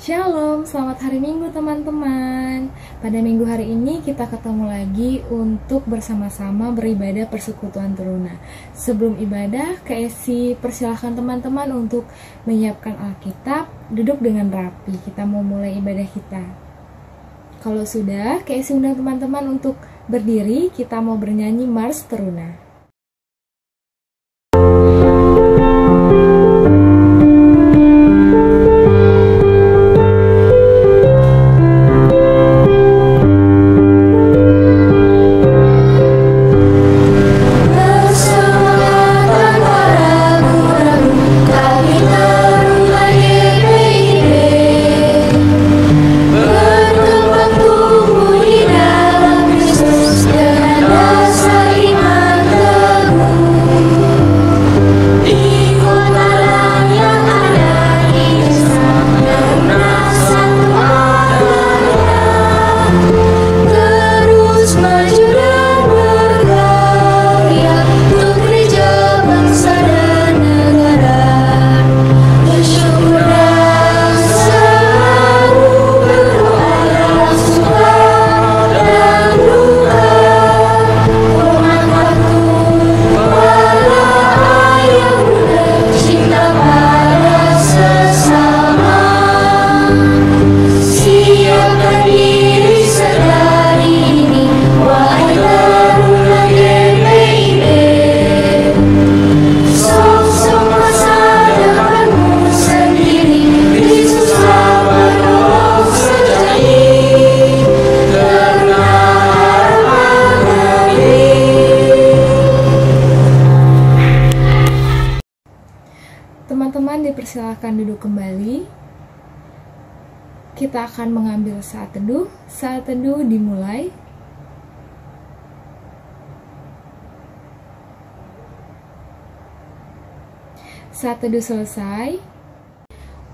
Shalom, selamat hari Minggu teman-teman. Pada minggu hari ini kita ketemu lagi untuk bersama-sama beribadah persekutuan teruna. Sebelum ibadah, KSI persilahkan teman-teman untuk menyiapkan Alkitab, duduk dengan rapi. Kita mau mulai ibadah kita. Kalau sudah, KSI undang teman-teman untuk berdiri, kita mau bernyanyi Mars Teruna. Teman-teman dipersilakan duduk kembali. Kita akan mengambil saat teduh. Saat teduh dimulai. Saat teduh selesai.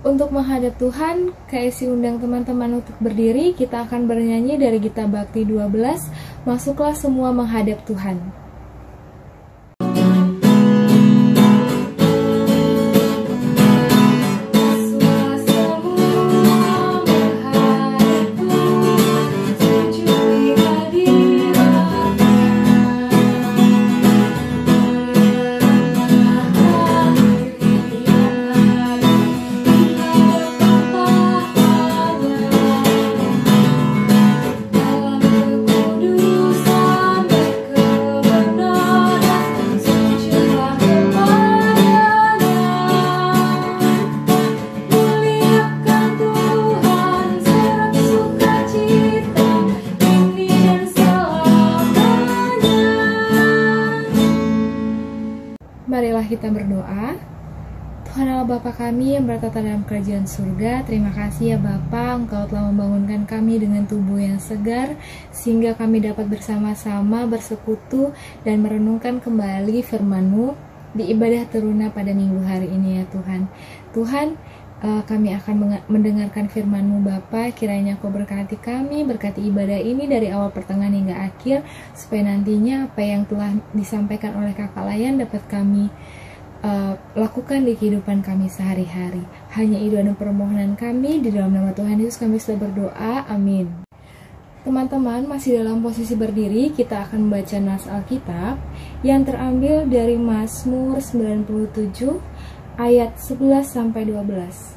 Untuk menghadap Tuhan, KSI undang teman-teman untuk berdiri. Kita akan bernyanyi dari Gita Bakti 12. Masuklah semua menghadap Tuhan. Marilah kita berdoa. Tuhan Allah Bapa kami yang bertata dalam kerajaan surga, terima kasih ya Bapa, Engkau telah membangunkan kami dengan tubuh yang segar, sehingga kami dapat bersama-sama bersekutu dan merenungkan kembali firman-Mu di ibadah teruna pada minggu hari ini ya Tuhan. Tuhan, kami akan mendengarkan firman-Mu Bapa, kiranya Kau berkati kami, berkati ibadah ini dari awal pertengahan hingga akhir, supaya nantinya apa yang telah disampaikan oleh Kakak Layan dapat kami lakukan di kehidupan kami sehari-hari. Hanya itu dan permohonan kami, di dalam nama Tuhan Yesus kami sudah berdoa, amin. Teman-teman masih dalam posisi berdiri, kita akan membaca nas Alkitab yang terambil dari Mazmur 97 ayat 11-12.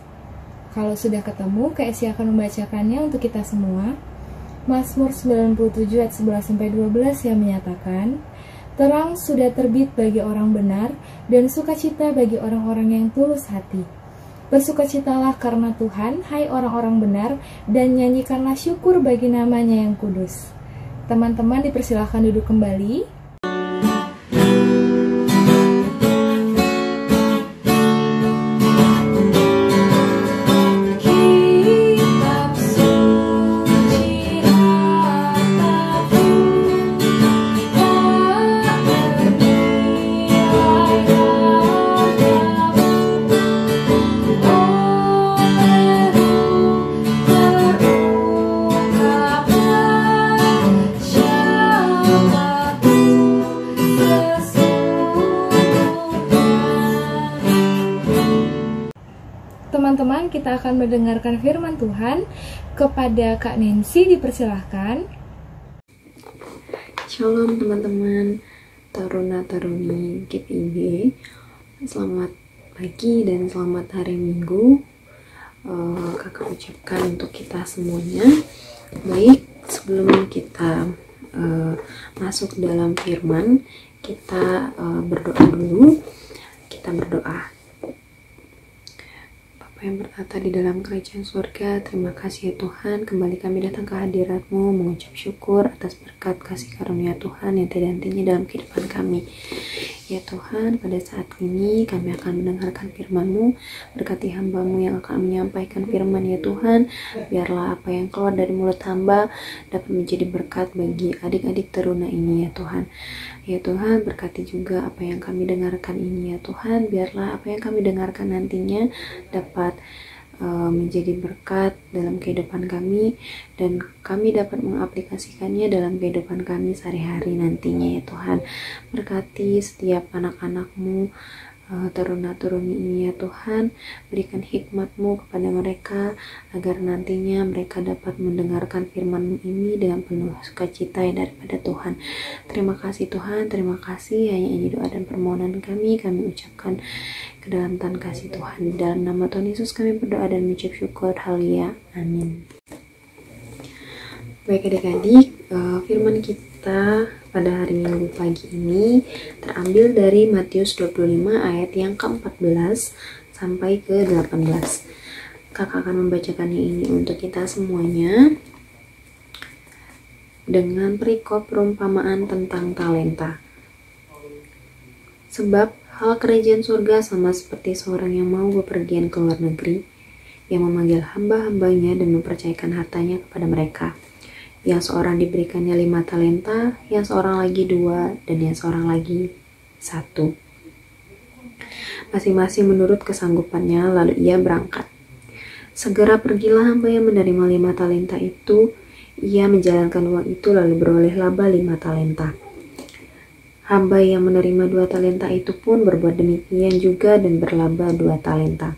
Kalau sudah ketemu, KSI akan membacakannya untuk kita semua. Mazmur 97 ayat 11-12 yang menyatakan, terang sudah terbit bagi orang benar, dan sukacita bagi orang-orang yang tulus hati. Bersukacitalah karena Tuhan, hai orang-orang benar, dan nyanyikanlah syukur bagi namanya yang kudus. Teman-teman dipersilahkan duduk kembali. teman-teman, kita akan mendengarkan firman Tuhan. Kepada Kak Nancy dipersilahkan. Shalom teman-teman Taruna-Taruni GPIB. Selamat pagi dan selamat hari Minggu. Kakak ucapkan untuk kita semuanya. Baik, sebelum kita masuk dalam firman, kita berdoa dulu. Kita berdoa. Bapa yang bertata di dalam kerajaan surga, terima kasih ya Tuhan, kembali kami datang ke hadirat-Mu mengucap syukur atas berkat kasih karunia Tuhan yang tiada hentinya dalam kehidupan kami. Ya Tuhan, pada saat ini kami akan mendengarkan firman-Mu, berkati hamba-Mu yang akan menyampaikan firman ya Tuhan, biarlah apa yang keluar dari mulut hamba dapat menjadi berkat bagi adik-adik teruna ini ya Tuhan. Ya Tuhan, berkati juga apa yang kami dengarkan ini ya Tuhan, biarlah apa yang kami dengarkan nantinya dapat menjadi berkat dalam kehidupan kami dan kami dapat mengaplikasikannya dalam kehidupan kami sehari-hari nantinya ya Tuhan. Berkati setiap anak-anak-Mu, teruna-teruni ini ya Tuhan, berikan hikmat-Mu kepada mereka agar nantinya mereka dapat mendengarkan firman-Mu ini dengan penuh sukacita ya daripada Tuhan. Terima kasih Tuhan, terima kasih, hanya ini doa dan permohonan kami ucapkan ke dalam Tuhan kasih Tuhan. Di dalam nama Tuhan Yesus kami berdoa dan mengucap syukur, haleluya, amin. Baik adik-adik, firman kita pada hari Minggu pagi ini terambil dari Matius 25 ayat yang ke-14 sampai ke-18. Kakak akan membacakannya ini untuk kita semuanya dengan perikop perumpamaan tentang talenta. Sebab hal kerajaan surga sama seperti seorang yang mau bepergian ke luar negeri, yang memanggil hamba-hambanya dan mempercayakan hartanya kepada mereka. Yang seorang diberikannya 5 talenta, yang seorang lagi 2, dan yang seorang lagi 1. Masing-masing menurut kesanggupannya, lalu ia berangkat. Segera pergilah hamba yang menerima 5 talenta itu, ia menjalankan uang itu lalu beroleh laba 5 talenta. Hamba yang menerima 2 talenta itu pun berbuat demikian juga dan berlaba 2 talenta.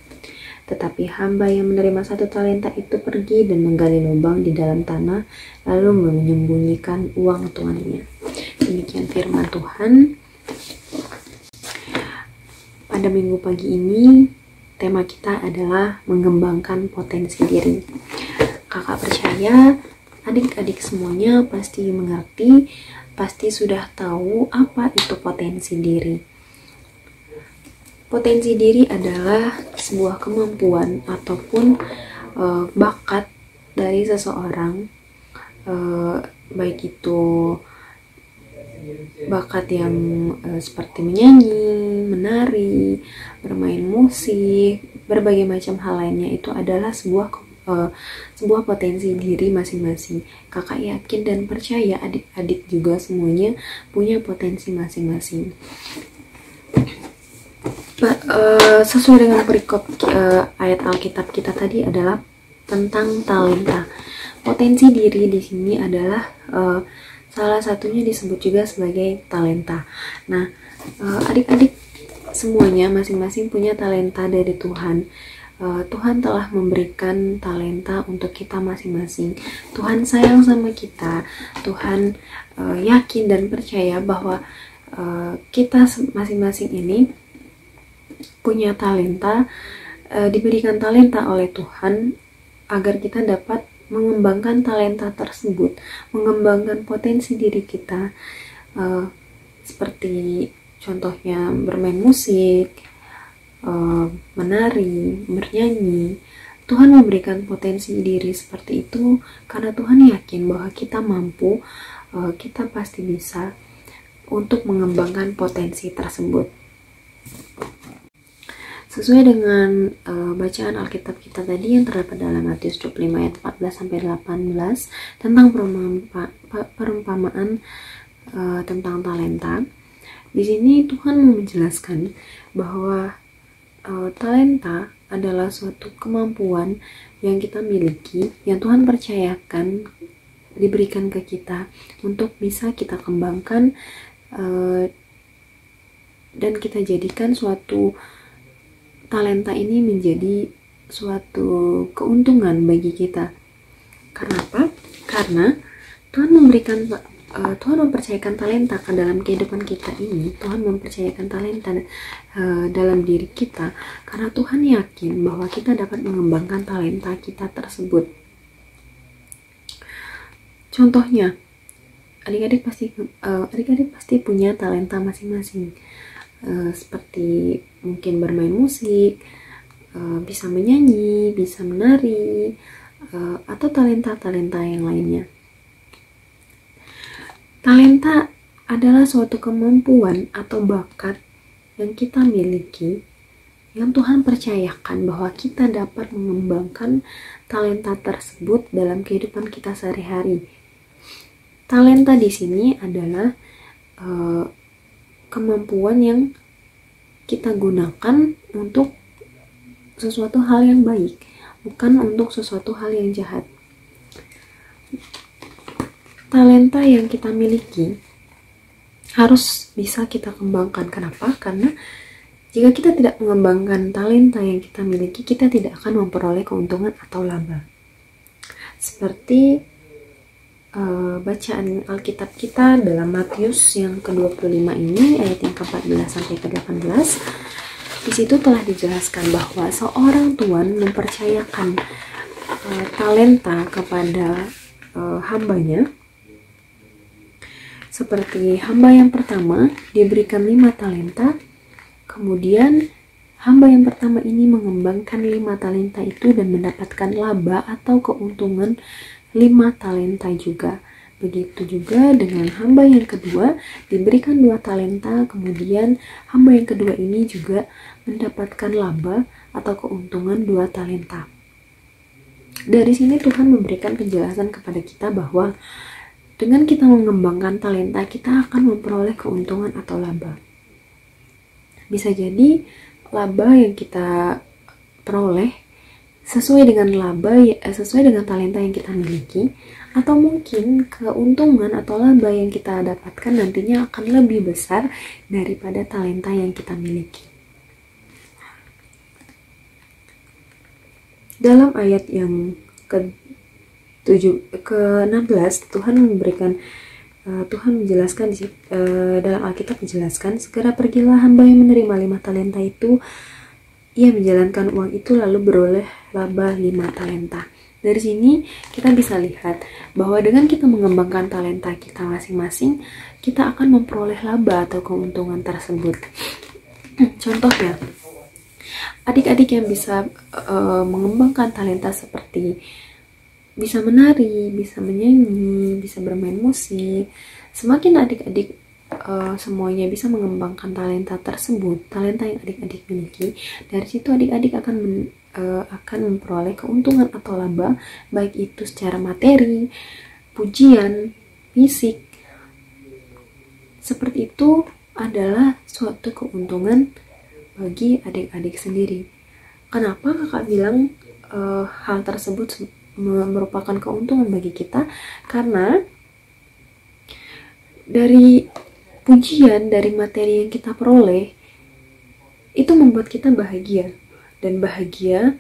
Tetapi hamba yang menerima 1 talenta itu pergi dan menggali lubang di dalam tanah, lalu menyembunyikan uang tuannya. Demikian firman Tuhan. Pada minggu pagi ini, tema kita adalah mengembangkan potensi diri. Kakak percaya adik-adik semuanya pasti mengerti, pasti sudah tahu apa itu potensi diri. Potensi diri adalah sebuah kemampuan ataupun bakat dari seseorang, baik itu bakat yang seperti menyanyi, menari, bermain musik, berbagai macam hal lainnya, itu adalah sebuah potensi diri masing-masing. Kakak yakin dan percaya adik-adik juga semuanya punya potensi masing-masing. Sesuai dengan perikop ayat Alkitab kita tadi adalah tentang talenta. Potensi diri di sini adalah salah satunya disebut juga sebagai talenta. Nah, adik-adik semuanya masing-masing punya talenta dari Tuhan. Tuhan telah memberikan talenta untuk kita masing-masing. Tuhan sayang sama kita. Tuhan yakin dan percaya bahwa kita masing-masing ini punya talenta, diberikan talenta oleh Tuhan agar kita dapat mengembangkan talenta tersebut, mengembangkan potensi diri kita, seperti contohnya bermain musik, menari, bernyanyi. Tuhan memberikan potensi diri seperti itu karena Tuhan yakin bahwa kita mampu, kita pasti bisa untuk mengembangkan potensi tersebut. Sesuai dengan bacaan Alkitab kita tadi yang terdapat dalam Matius 25 ayat 14-18 tentang perumpamaan tentang talenta. Di sini Tuhan mau menjelaskan bahwa talenta adalah suatu kemampuan yang kita miliki, yang Tuhan percayakan, diberikan ke kita untuk bisa kita kembangkan dan kita jadikan suatu talenta ini menjadi suatu keuntungan bagi kita. Karena apa? Karena Tuhan mempercayakan talenta ke dalam kehidupan kita ini. Tuhan mempercayakan talenta dalam diri kita karena Tuhan yakin bahwa kita dapat mengembangkan talenta kita tersebut. Contohnya, adik-adik pasti punya talenta masing-masing, seperti mungkin bermain musik, bisa menyanyi, bisa menari, atau talenta-talenta yang lainnya. Talenta adalah suatu kemampuan atau bakat yang kita miliki, yang Tuhan percayakan bahwa kita dapat mengembangkan talenta tersebut dalam kehidupan kita sehari-hari. Talenta di sini adalah kemampuan yang kita gunakan untuk sesuatu hal yang baik, bukan untuk sesuatu hal yang jahat. Talenta yang kita miliki harus bisa kita kembangkan. Kenapa? Karena jika kita tidak mengembangkan talenta yang kita miliki, kita tidak akan memperoleh keuntungan atau laba. Seperti bacaan Alkitab kita dalam Matius yang ke-25 ini, ayat yang ke-14 sampai ke-18. Di situ telah dijelaskan bahwa seorang tuan mempercayakan talenta kepada hambanya. Seperti hamba yang pertama diberikan 5 talenta, kemudian hamba yang pertama ini mengembangkan 5 talenta itu dan mendapatkan laba atau keuntungan 5 talenta juga. Begitu juga dengan hamba yang kedua diberikan 2 talenta, kemudian hamba yang kedua ini juga mendapatkan laba atau keuntungan 2 talenta. Dari sini Tuhan memberikan penjelasan kepada kita bahwa dengan kita mengembangkan talenta, kita akan memperoleh keuntungan atau laba. Bisa jadi laba yang kita peroleh sesuai dengan talenta yang kita miliki, atau mungkin keuntungan atau laba yang kita dapatkan nantinya akan lebih besar daripada talenta yang kita miliki. Dalam ayat yang ke-16 Tuhan menjelaskan dalam Alkitab menjelaskan, segera pergilah hamba yang menerima 5 talenta itu, ia menjalankan uang itu lalu beroleh laba 5 talenta. Dari sini kita bisa lihat bahwa dengan kita mengembangkan talenta kita masing-masing, kita akan memperoleh laba atau keuntungan tersebut. Contohnya, adik-adik yang bisa mengembangkan talenta seperti bisa menari, bisa menyanyi, bisa bermain musik. Semakin adik-adik semuanya bisa mengembangkan talenta tersebut, talenta yang adik-adik miliki, dari situ adik-adik akan memperoleh keuntungan atau laba, baik itu secara materi, pujian, fisik. Seperti itu adalah suatu keuntungan bagi adik-adik sendiri. Kenapa kakak bilang hal tersebut merupakan keuntungan bagi kita? Karena dari pujian, dari materi yang kita peroleh itu membuat kita bahagia, dan bahagia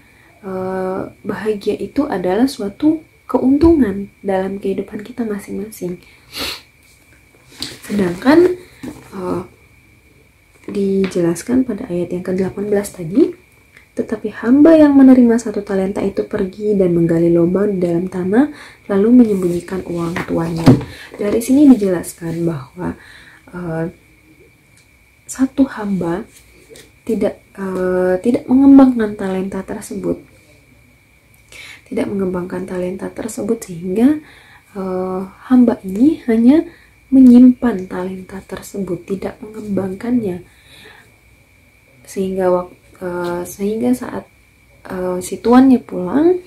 itu adalah suatu keuntungan dalam kehidupan kita masing-masing. Sedangkan dijelaskan pada ayat yang ke-18 tadi, tetapi hamba yang menerima 1 talenta itu pergi dan menggali lubang di dalam tanah, lalu menyembunyikan uang tuannya. Dari sini dijelaskan bahwa satu hamba tidak mengembangkan talenta tersebut, sehingga hamba ini hanya menyimpan talenta tersebut, tidak mengembangkannya, sehingga saat si tuannya pulang,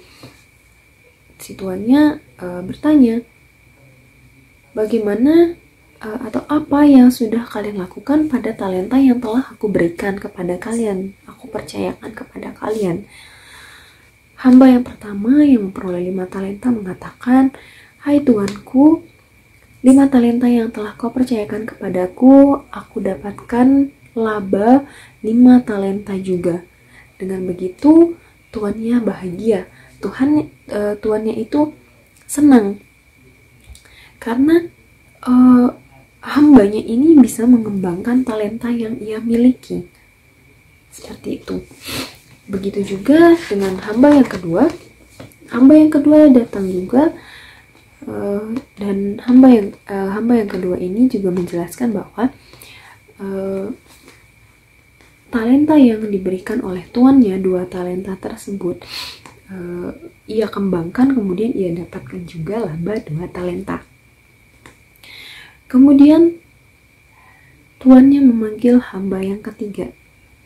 si tuannya bertanya, bagaimana atau apa yang sudah kalian lakukan pada talenta yang telah aku berikan kepada kalian, aku percayakan kepada kalian. Hamba yang pertama yang memperoleh 5 talenta mengatakan, hai tuanku, 5 talenta yang telah kau percayakan kepadaku, aku dapatkan laba 5 talenta juga. Dengan begitu, tuannya bahagia, tuannya itu senang karena hambanya ini bisa mengembangkan talenta yang ia miliki. Seperti itu. Begitu juga dengan hamba yang kedua. Hamba yang kedua datang juga, dan hamba yang kedua ini juga menjelaskan bahwa talenta yang diberikan oleh tuannya, 2 talenta tersebut, ia kembangkan, kemudian ia dapatkan juga laba 2 talenta. Kemudian tuannya memanggil hamba yang ketiga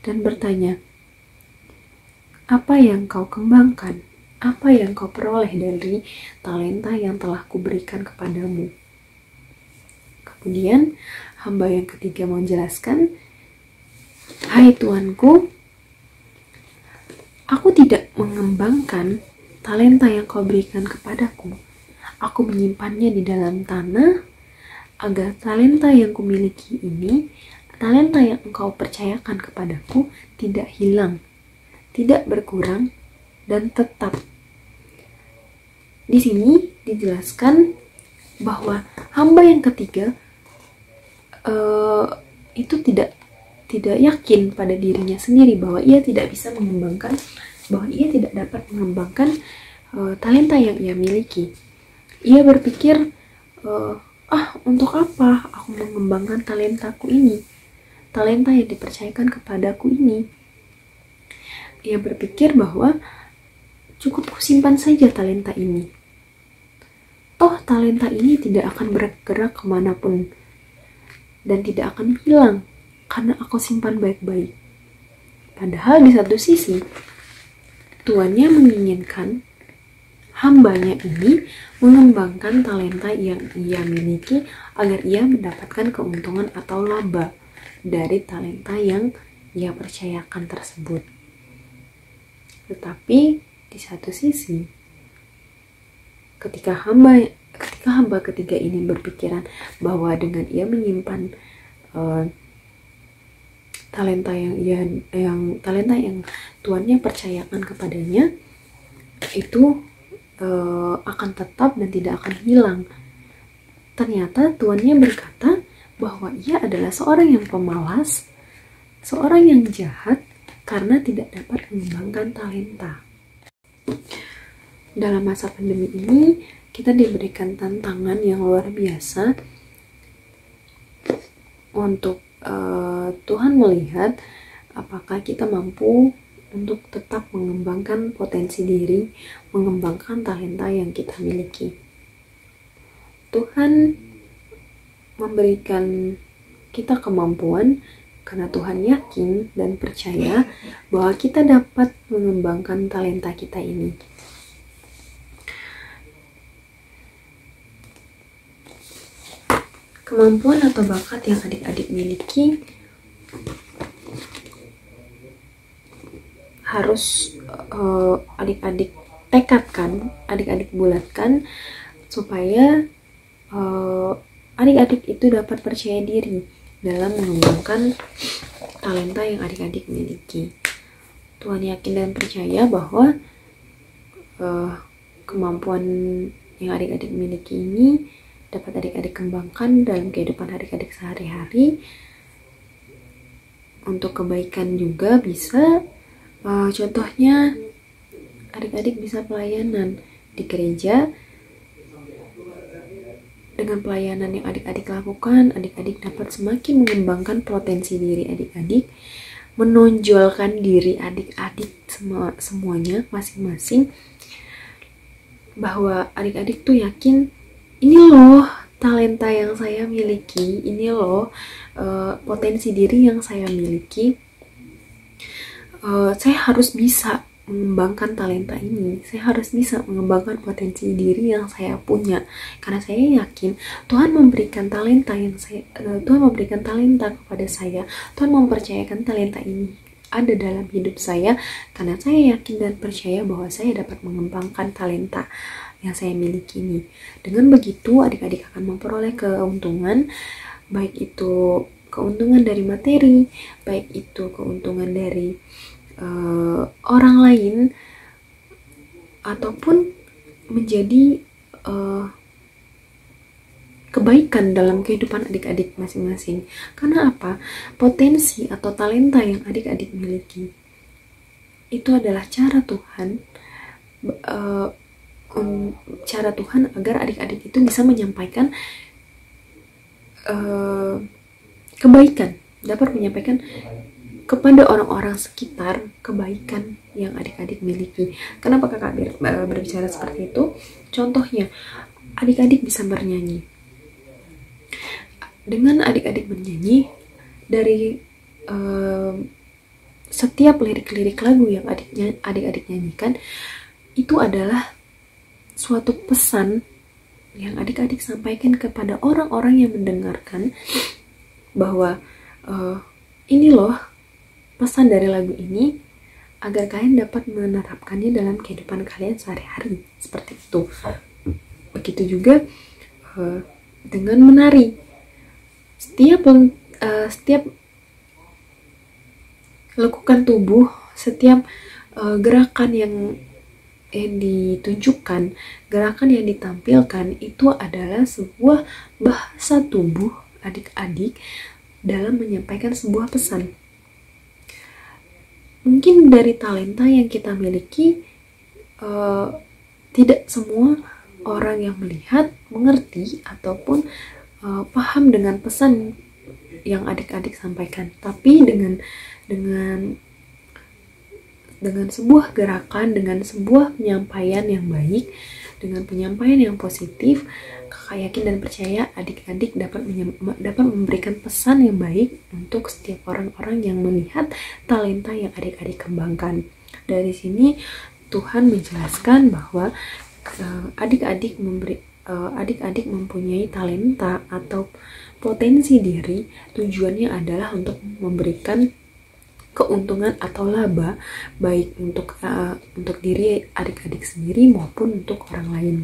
dan bertanya, apa yang kau kembangkan? Apa yang kau peroleh dari talenta yang telah kuberikan kepadamu? Kemudian hamba yang ketiga menjelaskan, hai tuanku, aku tidak mengembangkan talenta yang kau berikan kepadaku. Aku menyimpannya di dalam tanah agar talenta yang kumiliki ini, talenta yang engkau percayakan kepadaku, tidak hilang, tidak berkurang, dan tetap. Di sini dijelaskan bahwa hamba yang ketiga itu tidak yakin pada dirinya sendiri bahwa ia tidak bisa mengembangkan, bahwa ia tidak dapat mengembangkan talenta yang ia miliki. Ia berpikir, untuk apa aku mengembangkan talentaku ini, talenta yang dipercayakan kepadaku ini. Ia berpikir bahwa cukup kusimpan saja talenta ini. Toh talenta ini tidak akan bergerak kemanapun dan tidak akan hilang karena aku simpan baik-baik. Padahal di satu sisi, tuannya menginginkan hambanya ini mengembangkan talenta yang ia miliki agar ia mendapatkan keuntungan atau laba dari talenta yang ia percayakan tersebut. Tetapi di satu sisi, ketika hamba ketiga ini berpikiran bahwa dengan ia menyimpan talenta yang tuannya percayakan kepadanya itu akan tetap dan tidak akan hilang. Ternyata tuannya berkata bahwa ia adalah seorang yang pemalas, seorang yang jahat karena tidak dapat mengembangkan talenta. Dalam masa pandemi ini, kita diberikan tantangan yang luar biasa untuk Tuhan melihat apakah kita mampu untuk tetap mengembangkan potensi diri, mengembangkan talenta yang kita miliki. Tuhan memberikan kita kemampuan karena Tuhan yakin dan percaya bahwa kita dapat mengembangkan talenta kita ini. Kemampuan atau bakat yang adik-adik miliki harus adik-adik tekadkan, adik-adik bulatkan supaya adik-adik itu dapat percaya diri dalam mengembangkan talenta yang adik-adik miliki. Tuhan yakin dan percaya bahwa kemampuan yang adik-adik miliki ini dapat adik-adik kembangkan dalam kehidupan adik-adik sehari-hari untuk kebaikan juga bisa. Contohnya adik-adik bisa pelayanan di gereja. Dengan pelayanan yang adik-adik lakukan, adik-adik dapat semakin mengembangkan potensi diri adik-adik, menonjolkan diri adik-adik semuanya masing-masing, bahwa adik-adik tuh yakin, ini loh talenta yang saya miliki, ini loh potensi diri yang saya miliki, saya harus bisa mengembangkan talenta ini, saya harus bisa mengembangkan potensi diri yang saya punya, karena saya yakin Tuhan memberikan talenta kepada saya, Tuhan mempercayakan talenta ini ada dalam hidup saya, karena saya yakin dan percaya bahwa saya dapat mengembangkan talenta yang saya miliki ini. Dengan begitu adik-adik akan memperoleh keuntungan, baik itu keuntungan dari materi, baik itu keuntungan dari orang lain, ataupun menjadi kebaikan dalam kehidupan adik-adik masing-masing. Karena apa? Potensi atau talenta yang adik-adik miliki itu adalah cara Tuhan agar adik-adik itu bisa menyampaikan kebaikan, dapat menyampaikan kepada orang-orang sekitar kebaikan yang adik-adik miliki. Kenapa kakak berbicara seperti itu? Contohnya, adik-adik bisa bernyanyi. Dengan adik-adik bernyanyi, dari setiap lirik-lirik lagu yang adik-adik nyanyikan, itu adalah suatu pesan yang adik-adik sampaikan kepada orang-orang yang mendengarkan, bahwa ini loh pesan dari lagu ini, agar kalian dapat menerapkannya dalam kehidupan kalian sehari-hari. Seperti itu. Begitu juga dengan menari. Setiap lekukan tubuh, setiap gerakan yang ditunjukkan, gerakan yang ditampilkan, itu adalah sebuah bahasa tubuh adik-adik dalam menyampaikan sebuah pesan. Mungkin dari talenta yang kita miliki, tidak semua orang yang melihat mengerti ataupun paham dengan pesan yang adik-adik sampaikan. Tapi dengan sebuah gerakan, dengan sebuah penyampaian yang baik, dengan penyampaian yang positif, kakak yakin dan percaya adik-adik dapat memberikan pesan yang baik untuk setiap orang-orang yang melihat talenta yang adik-adik kembangkan. Dari sini Tuhan menjelaskan bahwa adik-adik mempunyai talenta atau potensi diri, tujuannya adalah untuk memberikan keuntungan atau laba, baik untuk diri adik-adik sendiri maupun untuk orang lain.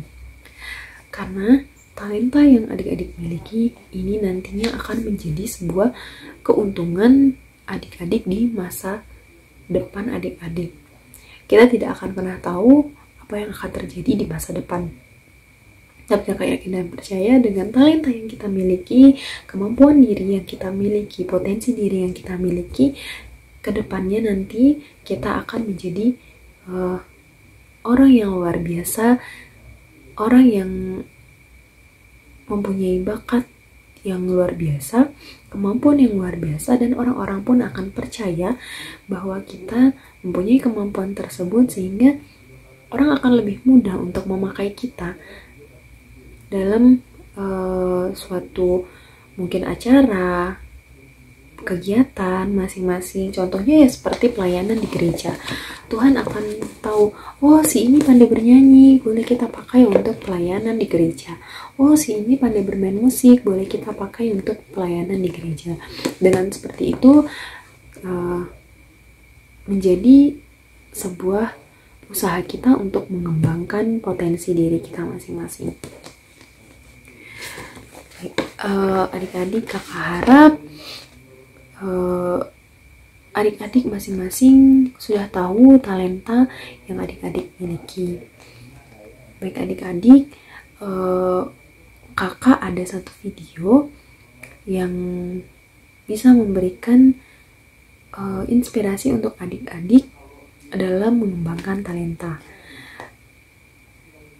Karena talenta yang adik-adik miliki ini nantinya akan menjadi sebuah keuntungan adik-adik di masa depan adik-adik. Kita tidak akan pernah tahu apa yang akan terjadi di masa depan. Tapi kakak yakin dan percaya dengan talenta yang kita miliki, kemampuan diri yang kita miliki, potensi diri yang kita miliki, kedepannya nanti kita akan menjadi orang yang luar biasa, orang yang mempunyai bakat yang luar biasa, kemampuan yang luar biasa, dan orang-orang pun akan percaya bahwa kita mempunyai kemampuan tersebut, sehingga orang akan lebih mudah untuk memakai kita dalam suatu mungkin acara, kegiatan masing-masing. Contohnya ya seperti pelayanan di gereja. Tuhan akan tahu, oh si ini pandai bernyanyi, boleh kita pakai untuk pelayanan di gereja. Oh si ini pandai bermain musik, boleh kita pakai untuk pelayanan di gereja. Dengan seperti itu menjadi sebuah usaha kita untuk mengembangkan potensi diri kita masing-masing. Adik-adik, kakak harap adik-adik masing-masing sudah tahu talenta yang adik-adik miliki. Baik adik-adik, kakak ada satu video yang bisa memberikan inspirasi untuk adik-adik dalam mengembangkan talenta.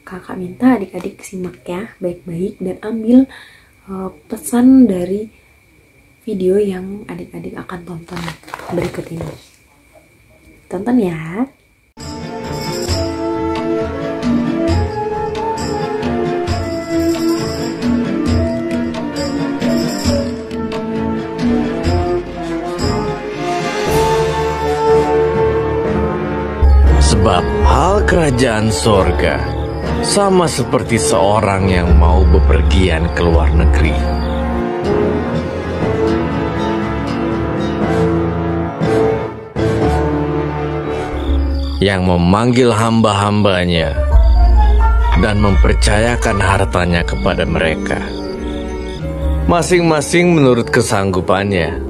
Kakak minta adik-adik simak ya baik-baik dan ambil pesan dari video yang adik-adik akan tonton berikut ini. Tonton ya. Sebab hal kerajaan sorga sama seperti seorang yang mau bepergian ke luar negeri. Yang memanggil hamba-hambanya dan mempercayakan hartanya kepada mereka, masing-masing menurut kesanggupannya.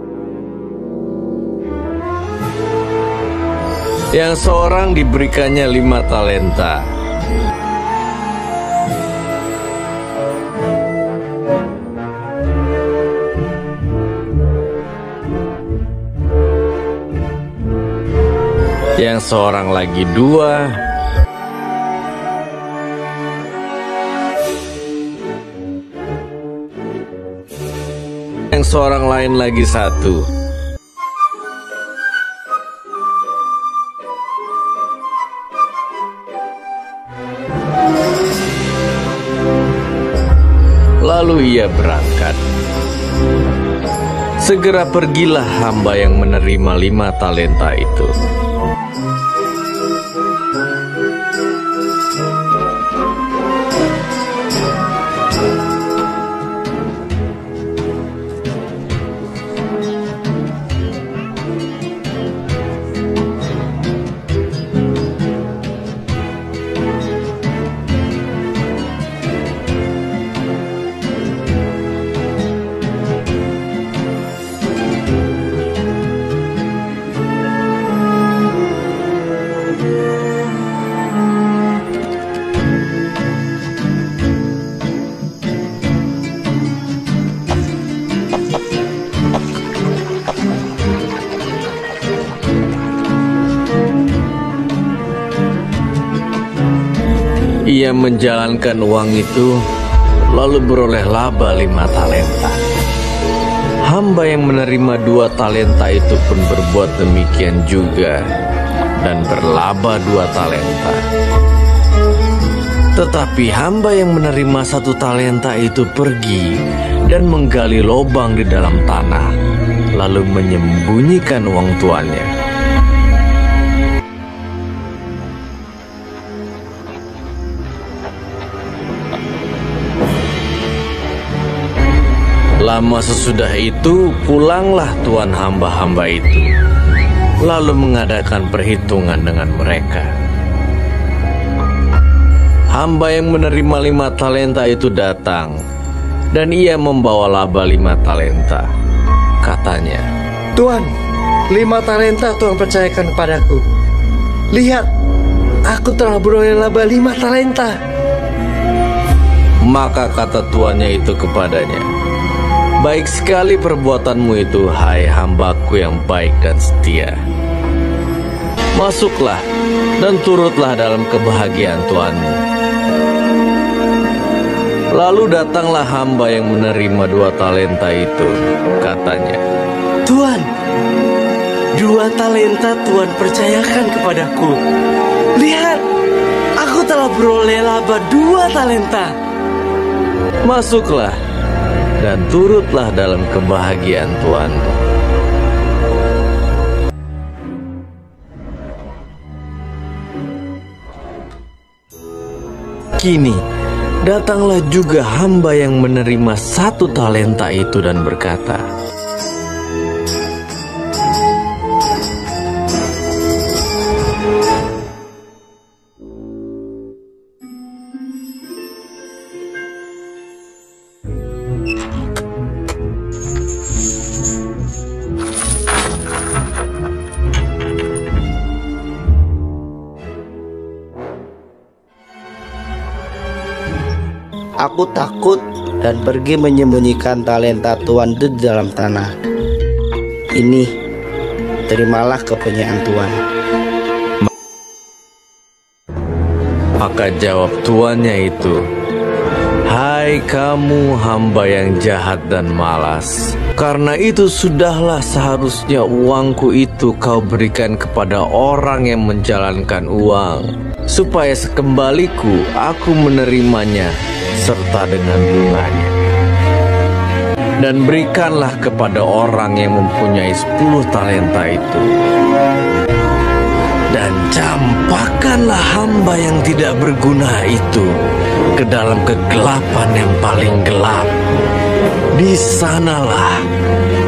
Yang seorang diberikannya 5 talenta, Yang seorang lagi 2, yang seorang lain lagi 1. Lalu ia berangkat. Segera pergilah hamba yang menerima 5 talenta itu. Ia menjalankan uang itu, lalu beroleh laba 5 talenta. Hamba yang menerima 2 talenta itu pun berbuat demikian juga, dan berlaba 2 talenta. Tetapi hamba yang menerima 1 talenta itu pergi dan menggali lubang di dalam tanah, lalu menyembunyikan uang tuannya. Lama sesudah itu, pulanglah tuan hamba-hamba itu, lalu mengadakan perhitungan dengan mereka. Hamba yang menerima 5 talenta itu datang, dan ia membawa laba 5 talenta. Katanya, "Tuan, 5 talenta Tuhan percayakan kepadaku. Lihat, aku telah beroleh laba 5 talenta." Maka kata tuannya itu kepadanya, "Baik sekali perbuatanmu itu, hai hambaku yang baik dan setia. Masuklah dan turutlah dalam kebahagiaan tuanmu." Lalu datanglah hamba yang menerima 2 talenta itu. Katanya, "Tuan, 2 talenta Tuhan percayakan kepadaku. Lihat, aku telah beroleh laba 2 talenta." "Masuklah dan turutlah dalam kebahagiaan tuanmu." Kini datanglah juga hamba yang menerima 1 talenta itu dan berkata, Aku takut dan pergi menyembunyikan talenta Tuhan di dalam tanah. Ini, terimalah kepunyaan Tuhan." Maka jawab tuannya itu, "Hai kamu hamba yang jahat dan malas, karena itu sudahlah seharusnya uangku itu kau berikan kepada orang yang menjalankan uang, supaya sekembaliku aku menerimanya serta dengan bunganya. Dan berikanlah kepada orang yang mempunyai 10 talenta itu. Dan campakkanlah hamba yang tidak berguna itu ke dalam kegelapan yang paling gelap. Di sanalah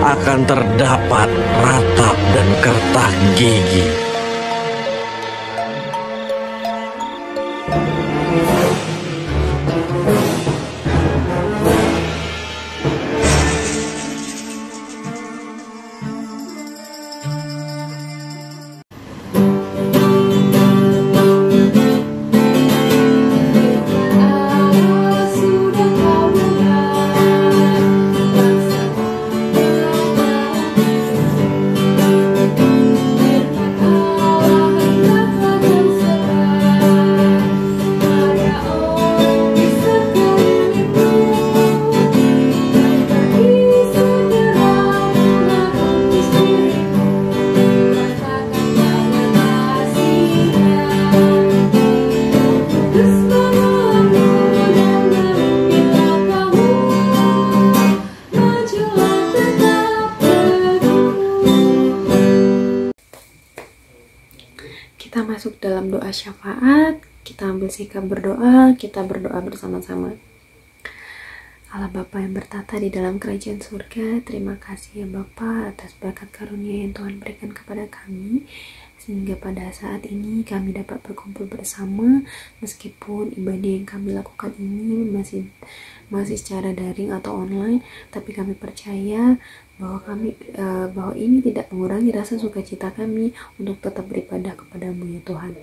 akan terdapat ratap dan kertak gigi." dalam doa syafaat. Kita ambil sikap berdoa, kita berdoa bersama-sama. Allah Bapa yang bertata di dalam kerajaan surga, terima kasih ya Bapa atas berkat karunia yang Tuhan berikan kepada kami, sehingga pada saat ini kami dapat berkumpul bersama, meskipun ibadah yang kami lakukan ini masih secara daring atau online, tapi kami percaya bahwa ini tidak mengurangi rasa sukacita kami untuk tetap beribadah kepadamu ya Tuhan.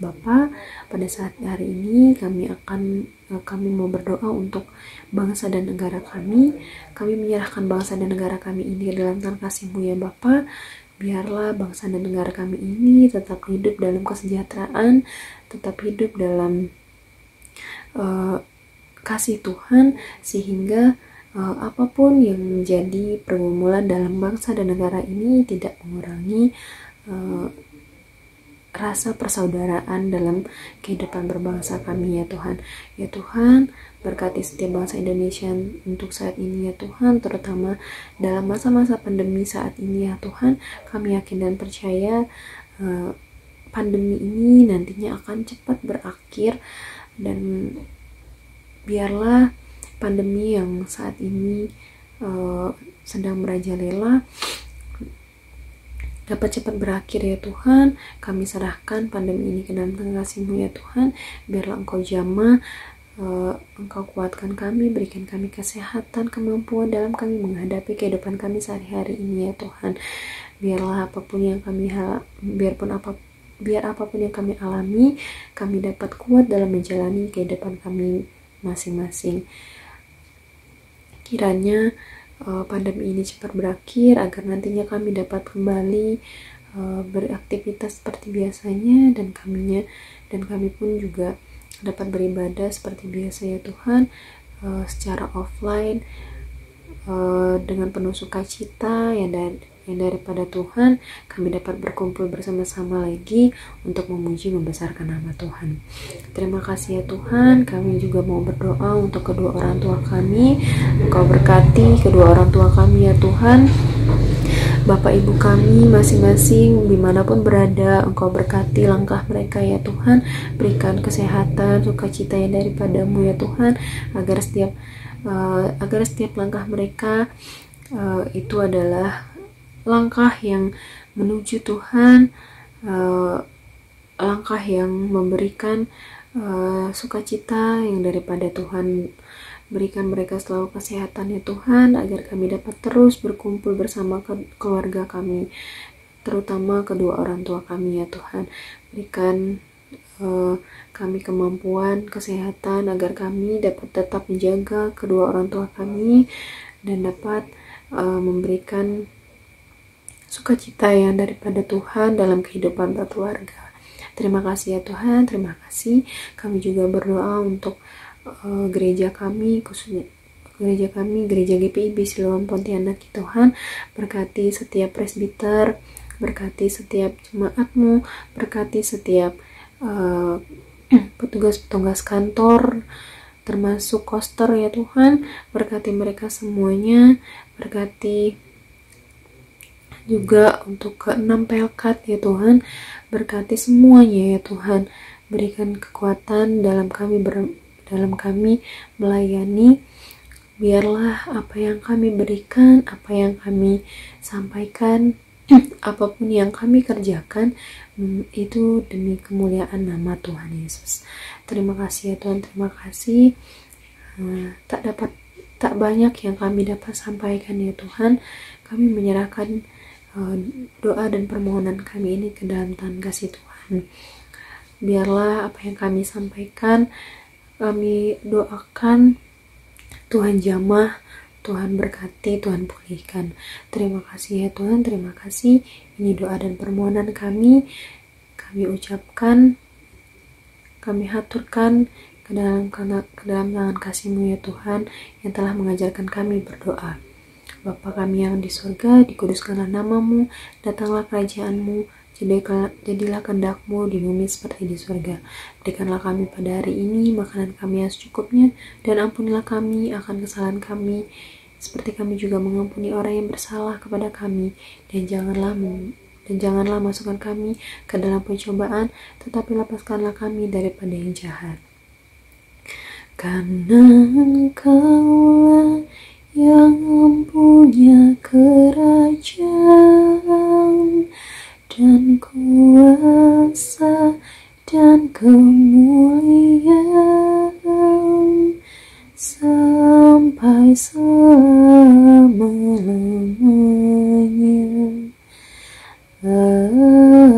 Bapa, pada saat hari ini kami mau berdoa untuk bangsa dan negara kami. Kami menyerahkan bangsa dan negara kami ini ke dalam tangan kasih-Mu ya Bapa. Biarlah bangsa dan negara kami ini tetap hidup dalam kesejahteraan, tetap hidup dalam kasih Tuhan, sehingga apapun yang menjadi pergumulan dalam bangsa dan negara ini tidak mengurangi rasa persaudaraan dalam kehidupan berbangsa kami ya Tuhan. Ya Tuhan, berkati setiap bangsa Indonesia untuk saat ini ya Tuhan, terutama dalam masa-masa pandemi saat ini ya Tuhan. Kami yakin dan percaya pandemi ini nantinya akan cepat berakhir, dan biarlah pandemi yang saat ini sedang merajalela dapat cepat berakhir ya Tuhan. Kami serahkan pandemi ini ke dalam tangan kasih-Mu ya Tuhan. Biarlah Engkau jamah, Engkau kuatkan kami, berikan kami kesehatan, kemampuan dalam kami menghadapi kehidupan kami sehari-hari ini ya Tuhan. Biarlah apapun yang biar apapun yang kami alami, kami dapat kuat dalam menjalani kehidupan kami masing-masing. Kiranya pandemi ini cepat berakhir, agar nantinya kami dapat kembali beraktivitas seperti biasanya, dan kami pun juga dapat beribadah seperti biasa ya Tuhan, secara offline, dengan penuh sukacita yang daripada Tuhan. Kami dapat berkumpul bersama-sama lagi untuk memuji membesarkan nama Tuhan. Terima kasih ya Tuhan. Kami juga mau berdoa untuk kedua orang tua kami. Engkau berkati kedua orang tua kami ya Tuhan. Bapak ibu kami masing-masing dimanapun berada, Engkau berkati langkah mereka ya Tuhan. Berikan kesehatan, sukacita yang daripadamu ya Tuhan, agar setiap langkah mereka itu adalah langkah yang menuju Tuhan, langkah yang memberikan sukacita yang daripada Tuhan. Berikan mereka selalu kesehatan ya Tuhan, agar kami dapat terus berkumpul bersama keluarga kami, terutama kedua orang tua kami ya Tuhan. Berikan kami kemampuan, kesehatan, agar kami dapat tetap menjaga kedua orang tua kami dan dapat memberikan sukacita yang daripada Tuhan dalam kehidupan berkeluarga. Terima kasih ya Tuhan, terima kasih. Kami juga berdoa untuk gereja kami, khususnya gereja GPIB Siloam Pontianak ya Tuhan. Berkati setiap presbiter, berkati setiap jemaat-Mu, berkati setiap petugas-petugas kantor, termasuk koster ya Tuhan. Berkati mereka semuanya, berkati juga untuk ke-6 pelkat ya Tuhan. Berkati semuanya ya Tuhan. Berikan kekuatan dalam kami melayani. Biarlah apa yang kami berikan, apa yang kami sampaikan, apapun yang kami kerjakan, itu demi kemuliaan nama Tuhan Yesus. Terima kasih ya Tuhan, terima kasih. Tak banyak yang kami dapat sampaikan ya Tuhan. Kami menyerahkan doa dan permohonan kami ini ke dalam tangan kasih Tuhan. Biarlah apa yang kami sampaikan, kami doakan, Tuhan jamah, Tuhan berkati, Tuhan pulihkan. Terima kasih ya Tuhan, terima kasih. Ini doa dan permohonan kami ucapkan, kami haturkan ke dalam tangan kasih-Mu ya Tuhan, yang telah mengajarkan kami berdoa. Bapa kami yang di surga, dikuduskanlah nama-Mu, datanglah kerajaan-Mu, jadilah kehendak-Mu di bumi seperti di surga. Berikanlah kami pada hari ini makanan kami yang secukupnya, dan ampunilah kami akan kesalahan kami, seperti kami juga mengampuni orang yang bersalah kepada kami, dan janganlah Dan janganlah masukkan kami ke dalam pencobaan, tetapi lepaskanlah kami daripada yang jahat. Karena Engkaulah yang mempunyai kerajaan dan kuasa dan kemuliaan sampai selama-lamanya. Amin.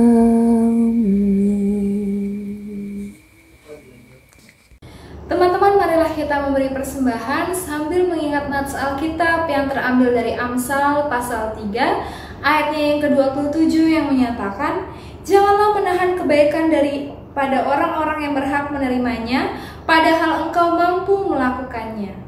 Teman-teman, marilah kita memberi persembahan sambil mengingat nats Alkitab yang terambil dari Amsal pasal 3 ayatnya yang ke-27 yang menyatakan, janganlah menahan kebaikan daripada orang-orang yang berhak menerimanya, padahal engkau mampu melakukannya.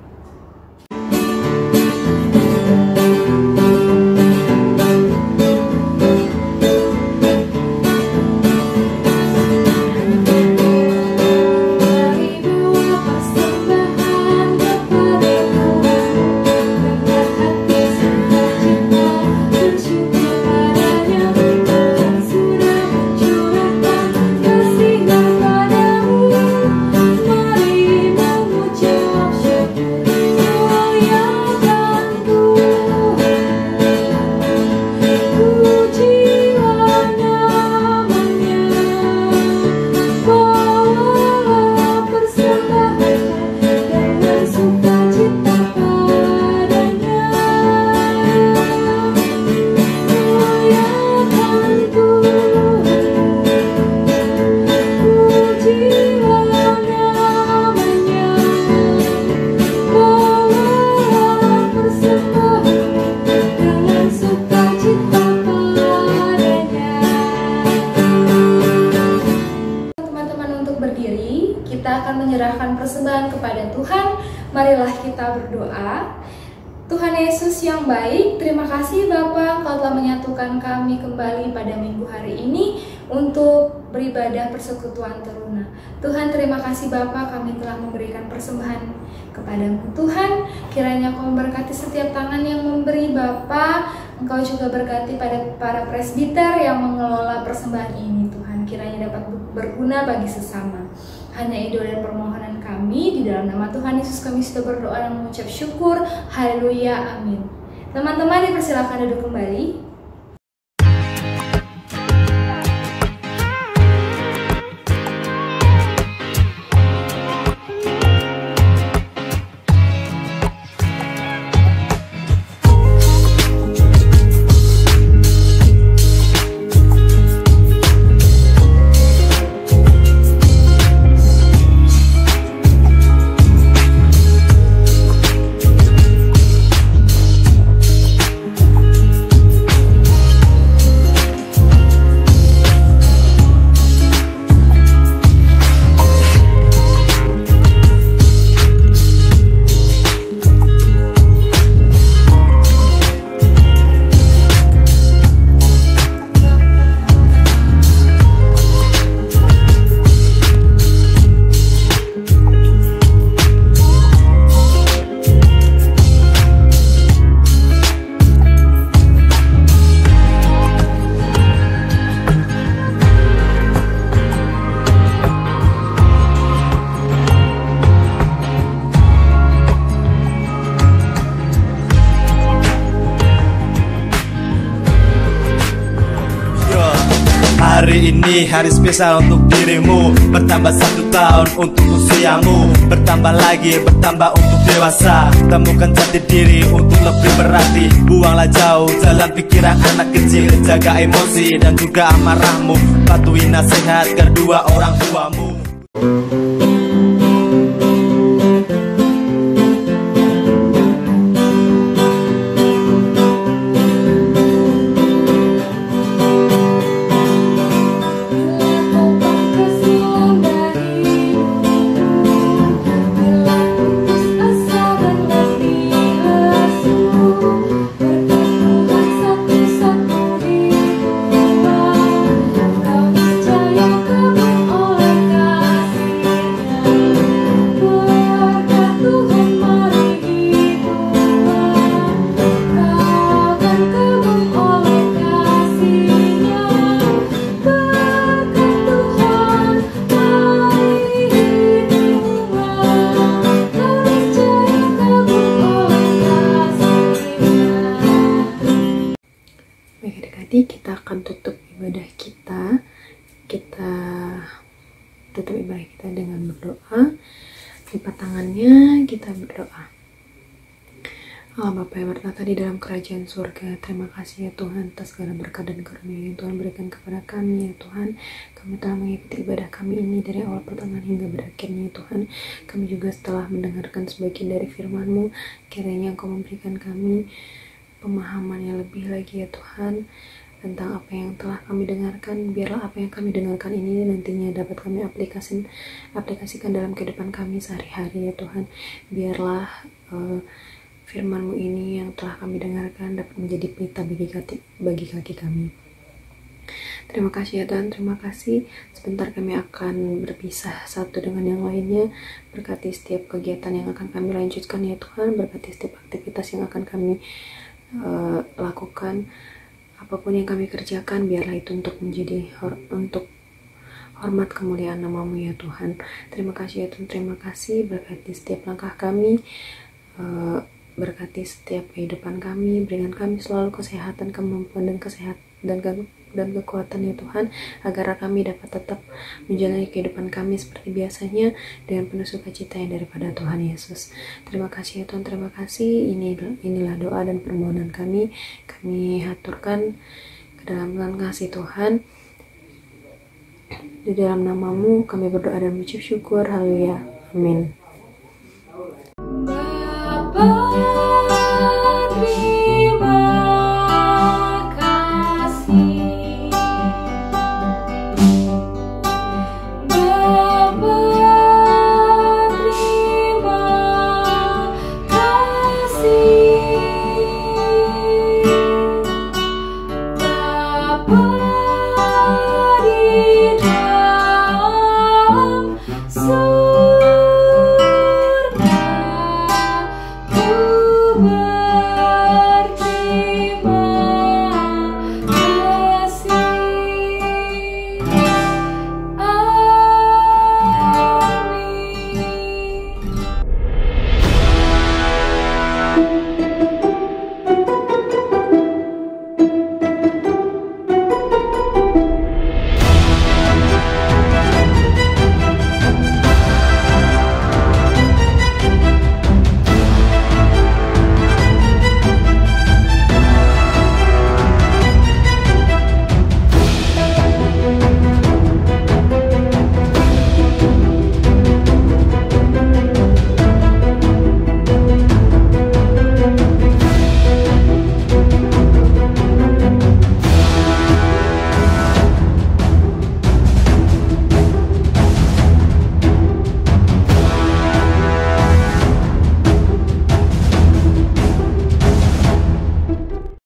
Kita akan menyerahkan persembahan kepada Tuhan. Marilah kita berdoa. Tuhan Yesus yang baik, terima kasih Bapa, Engkau telah menyatukan kami kembali pada minggu hari ini untuk beribadah persekutuan teruna. Tuhan, terima kasih Bapa, kami telah memberikan persembahan kepadamu. Tuhan, kiranya Kau memberkati setiap tangan yang memberi Bapa. Engkau juga berkati pada para presbiter yang mengelola persembahan ini. Tuhan, kiranya dapat berguna bagi sesama. Hanya itu dan permohonan kami, di dalam nama Tuhan Yesus kami sudah berdoa dan mengucap syukur. Haleluya, amin. Teman-teman dipersilakan duduk kembali. Hari ini hari spesial untuk dirimu. Bertambah 1 tahun untuk usiamu. Bertambah lagi, bertambah untuk dewasa. Temukan jati diri untuk lebih berarti. Buanglah jauh jalan pikiran anak kecil. Jaga emosi dan juga amarahmu. Patuhi nasihat kedua orang tuamu. Kau niscaya kabur oleh berarti kita akan tutup ibadah kita. Kita tutup ibadah kita dengan berdoa. Lipat tangannya, kita berdoa. Allah Bapa yang bertata di dalam kerajaan surga, terima kasih ya Tuhan atas segala berkat dan karunia yang Tuhan berikan kepada kami ya Tuhan. Kami telah mengikuti ibadah kami ini dari awal pertengahan hingga berakhirnya ya Tuhan. Kami juga setelah mendengarkan sebagian dari firman-Mu, kiranya Engkau memberikan kami pemahaman yang lebih lagi ya Tuhan tentang apa yang telah kami dengarkan. Biarlah apa yang kami dengarkan ini nantinya dapat kami aplikasikan dalam kehidupan kami sehari-hari ya Tuhan. Biarlah firman-Mu ini yang telah kami dengarkan dapat menjadi pelita bagi kaki kami. Terima kasih ya Tuhan, terima kasih. Sebentar kami akan berpisah satu dengan yang lainnya. Berkati setiap kegiatan yang akan kami lanjutkan ya Tuhan. Berkati setiap aktivitas yang akan kami lakukan. Apapun yang kami kerjakan, biarlah itu untuk menjadi untuk hormat kemuliaan nama-Mu ya Tuhan. Terima kasih ya Tuhan, terima kasih. Berkati setiap langkah kami, berkati setiap kehidupan kami, berikan kami selalu kesehatan, kemampuan dan kekuatan ya Tuhan, agar kami dapat tetap menjalani kehidupan kami seperti biasanya dengan penuh sukacita yang daripada Tuhan Yesus. Terima kasih ya Tuhan, terima kasih. Inilah doa dan permohonan kami haturkan ke dalam kasih Tuhan. Di dalam nama-Mu kami berdoa dan mengucap syukur. Haleluya. Amin.